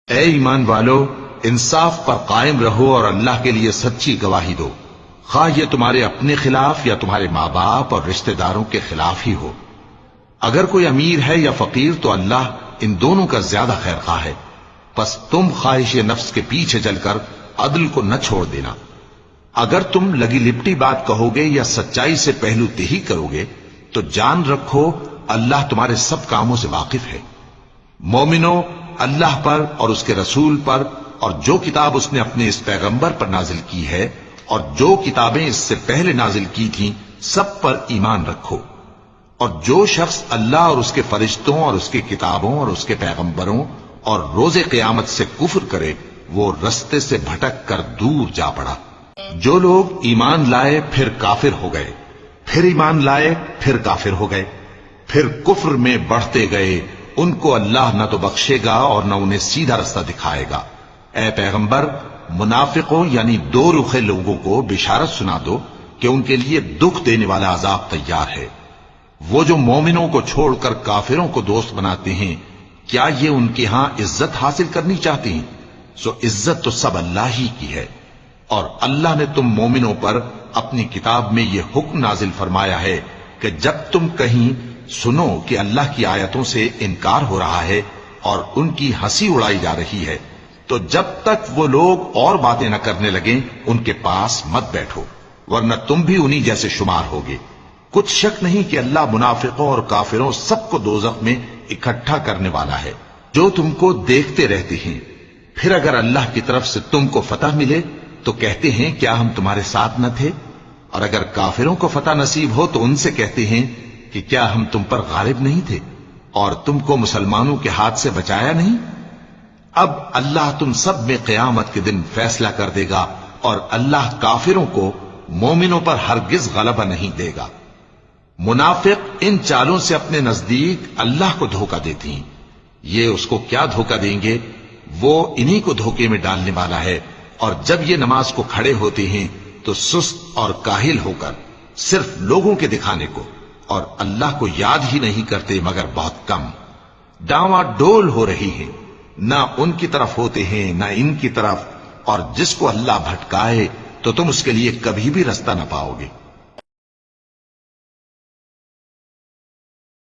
اے ایمان والو، انصاف پر قائم رہو اور اللہ کے لیے سچی گواہی دو، خواہ یہ تمہارے اپنے خلاف یا تمہارے ماں باپ اور رشتہ داروں کے خلاف ہی ہو۔ اگر کوئی امیر ہے یا فقیر تو اللہ ان دونوں کا زیادہ خیر خواہ ہے، پس تم خواہش نفس کے پیچھے چل کر عدل کو نہ چھوڑ دینا۔ اگر تم لگی لپٹی بات کہو گے یا سچائی سے پہلو تہی کرو گے تو جان رکھو اللہ تمہارے سب کاموں سے واقف ہے۔ مومنو، اللہ پر اور اس کے رسول پر اور جو کتاب اس نے اپنے اس پیغمبر پر نازل کی ہے اور جو کتابیں اس سے پہلے نازل کی تھیں سب پر ایمان رکھو، اور جو شخص اللہ اور اس کے فرشتوں اور اس کے کتابوں اور اس کے پیغمبروں اور روز قیامت سے کفر کرے وہ رستے سے بھٹک کر دور جا پڑا۔ جو لوگ ایمان لائے پھر کافر ہو گئے، پھر ایمان لائے پھر کافر ہو گئے، پھر کفر میں بڑھتے گئے، ان کو اللہ نہ تو بخشے گا اور نہ انہیں سیدھا رستہ دکھائے گا۔ اے پیغمبر، منافقوں یعنی دو رخے لوگوں کو بشارت سنا دو کہ ان کے لیے دکھ دینے والا عذاب تیار ہے۔ وہ جو مومنوں کو چھوڑ کر کافروں کو دوست بناتے ہیں، کیا یہ ان کے ہاں عزت حاصل کرنی چاہتے ہیں؟ سو عزت تو سب اللہ ہی کی ہے، اور اللہ نے تم مومنوں پر اپنی کتاب میں یہ حکم نازل فرمایا ہے کہ جب تم کہیں سنو کہ اللہ کی آیتوں سے انکار ہو رہا ہے اور ان کی ہنسی اڑائی جا رہی ہے تو جب تک وہ لوگ اور باتیں نہ کرنے لگیں ان کے پاس مت بیٹھو، ورنہ تم بھی انہی جیسے شمار ہوگے۔ کچھ شک نہیں کہ اللہ منافقوں اور کافروں سب کو دوزخ میں اکٹھا کرنے والا ہے، جو تم کو دیکھتے رہتے ہیں۔ پھر اگر اللہ کی طرف سے تم کو فتح ملے تو کہتے ہیں کیا ہم تمہارے ساتھ نہ تھے، اور اگر کافروں کو فتح نصیب ہو تو ان سے کہتے ہیں کہ کیا ہم تم پر غالب نہیں تھے اور تم کو مسلمانوں کے ہاتھ سے بچایا نہیں۔ اب اللہ تم سب میں قیامت کے دن فیصلہ کر دے گا، اور اللہ کافروں کو مومنوں پر ہرگز غلبہ نہیں دے گا۔ منافق ان چالوں سے اپنے نزدیک اللہ کو دھوکہ دیتی ہیں، یہ اس کو کیا دھوکہ دیں گے، وہ انہی کو دھوکے میں ڈالنے والا ہے۔ اور جب یہ نماز کو کھڑے ہوتے ہیں تو سست اور کاہل ہو کر صرف لوگوں کے دکھانے کو، اور اللہ کو یاد ہی نہیں کرتے مگر بہت کم۔ ڈاواں ڈول ہو رہی ہے، نہ ان کی طرف ہوتے ہیں نہ ان کی طرف، اور جس کو اللہ بھٹکائے تو تم اس کے لیے کبھی بھی رستہ نہ پاؤ گے۔